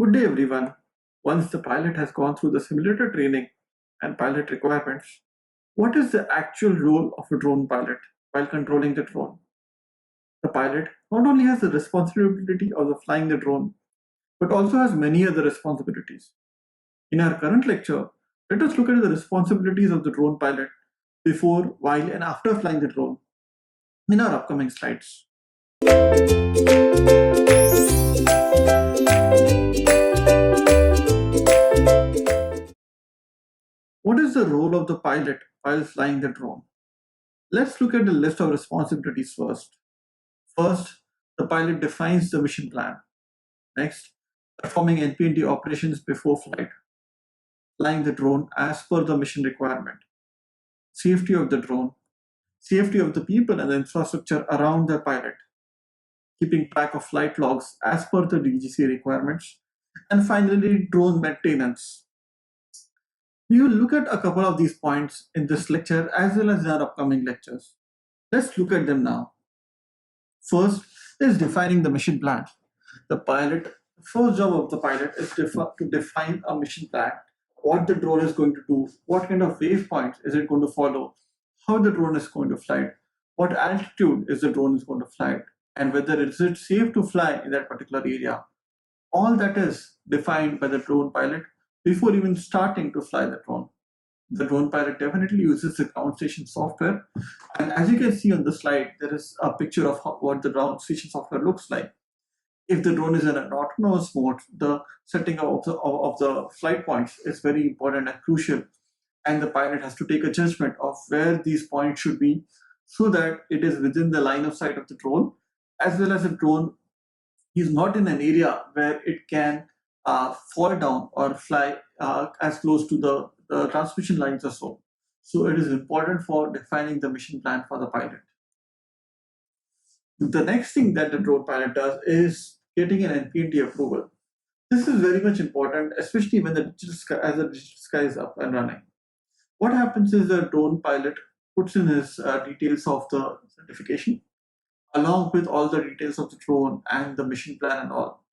Good day, everyone. Once the pilot has gone through the simulator training and pilot requirements, what is the actual role of a drone pilot while controlling the drone? The pilot not only has the responsibility of the flying the drone, but also has many other responsibilities. In our current lecture, let us look at the responsibilities of the drone pilot before, while, and after flying the drone in our upcoming slides. What is the role of the pilot while flying the drone? Let's look at the list of responsibilities first. First, the pilot defines the mission plan. Next, performing NP&T operations before flight. Flying the drone as per the mission requirement. Safety of the drone. Safety of the people and the infrastructure around the pilot. Keeping track of flight logs as per the DGCA requirements. And finally, drone maintenance. We will look at a couple of these points in this lecture as well as in our upcoming lectures. Let's look at them now. First is defining the mission plan. The first job of the pilot is to define a mission plan, what the drone is going to do, what kind of waypoints is it going to follow, how the drone is going to fly, what altitude is the drone is going to fly, and whether it is safe to fly in that particular area. All that is defined by the drone pilot before even starting to fly the drone. The drone pilot definitely uses the ground station software. And as you can see on the slide, there is a picture of what the ground station software looks like. If the drone is in an autonomous mode, the setting of the flight points is very important and crucial. And the pilot has to take a judgment of where these points should be so that it is within the line of sight of the drone, as well as the drone is not in an area where it can fall down or fly as close to the transmission lines or so. So it is important for defining the mission plan for the pilot. The next thing that the drone pilot does is getting an NP&T approval. This is very much important, especially when the digital sky is up and running. What happens is the drone pilot puts in his details of the certification, along with all the details of the drone and the mission plan and all,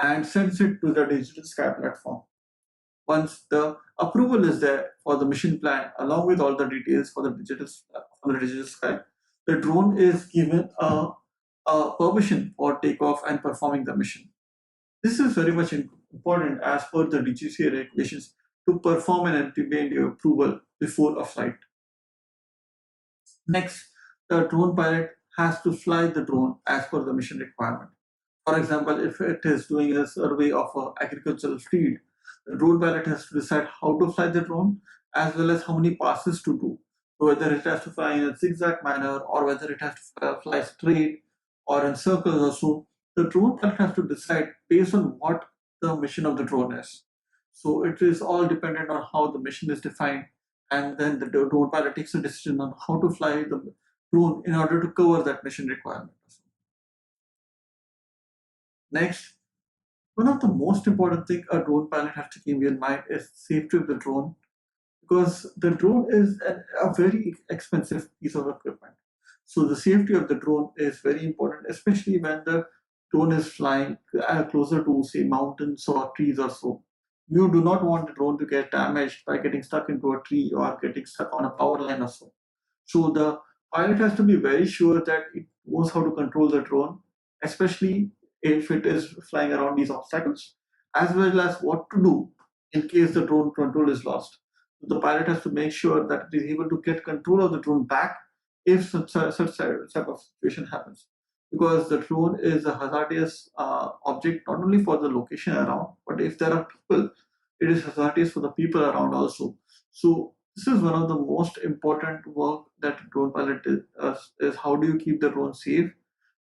and sends it to the digital sky platform. Once the approval is there for the mission plan, along with all the details for the digital sky, the drone is given a permission for takeoff and performing the mission. This is very much important as per the DGCA regulations to perform an NP&T approval before a flight. Next, the drone pilot has to fly the drone as per the mission requirement. For example, if it is doing a survey of an agricultural field, the drone pilot has to decide how to fly the drone as well as how many passes to do. Whether it has to fly in a zigzag manner or whether it has to fly straight or in circles or so, the drone pilot has to decide based on what the mission of the drone is. So it is all dependent on how the mission is defined, and then the drone pilot takes a decision on how to fly the drone in order to cover that mission requirement. Next, one of the most important things a drone pilot has to keep in mind is safety of the drone, because the drone is a very expensive piece of equipment. So the safety of the drone is very important, especially when the drone is flying closer to, say, mountains or trees or so. You do not want the drone to get damaged by getting stuck into a tree or getting stuck on a power line or so. So the pilot has to be very sure that it knows how to control the drone, especially if it is flying around these obstacles, as well as what to do in case the drone control is lost. The pilot has to make sure that it is able to get control of the drone back if such type of situation happens. Because the drone is a hazardous object not only for the location around, but if there are people, it is hazardous for the people around also. So this is one of the most important work that drone pilot is how do you keep the drone safe,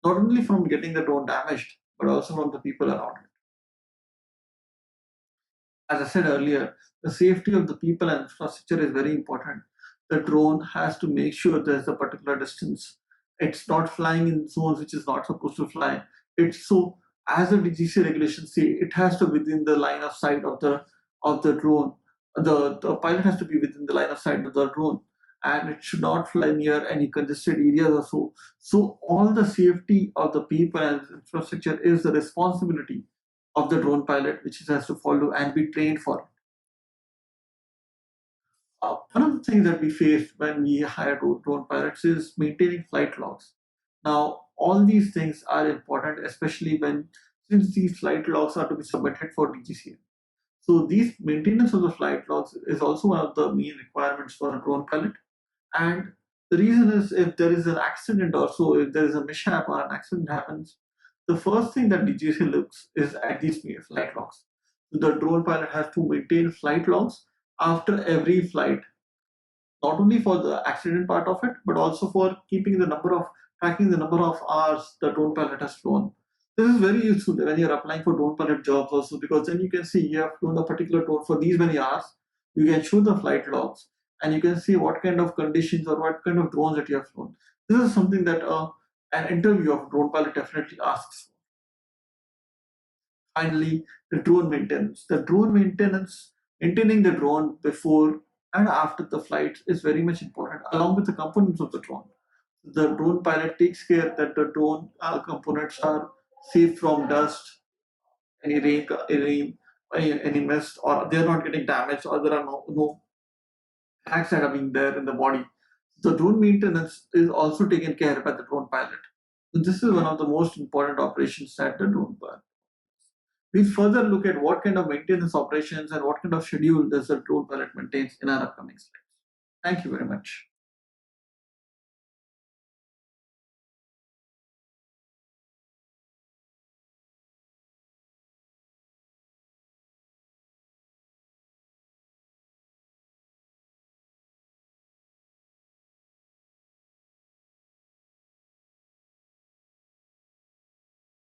not only from getting the drone damaged, but also from the people around it. As I said earlier, the safety of the people and infrastructure is very important. The drone has to make sure there's a particular distance. It's not flying in zones which is not supposed to fly. It's so, as the DGCA regulations say, it has to be within the line of sight of the drone. The pilot has to be within the line of sight of the drone, and it should not fly near any congested areas or so. So all the safety of the people and infrastructure is the responsibility of the drone pilot, which he has to follow and be trained for. One of the things that we face when we hire drone pilots is maintaining flight logs. Now, all these things are important, especially when since these flight logs are to be submitted for DGCA. So these maintenance of the flight logs is also one of the main requirements for a drone pilot. And the reason is if there is an accident or so, if there is a mishap or an accident happens, the first thing that DGCA looks is at these flight logs. So the drone pilot has to maintain flight logs after every flight, not only for the accident part of it, but also for keeping the number of tracking the number of hours the drone pilot has flown. This is very useful when you're applying for drone pilot jobs also, because then you can see you have flown a particular drone for these many hours. You can show the flight logs and you can see what kind of conditions or what kind of drones that you have flown. This is something that an interview of drone pilot definitely asks. Finally, the drone maintenance. The drone maintenance, maintaining the drone before and after the flight is very much important, along with the components of the drone. The drone pilot takes care that the drone components are safe from dust, any rain, any mist, or they're not getting damaged, or there are no cracks that are being there in the body. The drone maintenance is also taken care by the drone pilot. So this is one of the most important operations that the drone pilot. We further look at what kind of maintenance operations and what kind of schedule does the drone pilot maintains in our upcoming slides. Thank you very much.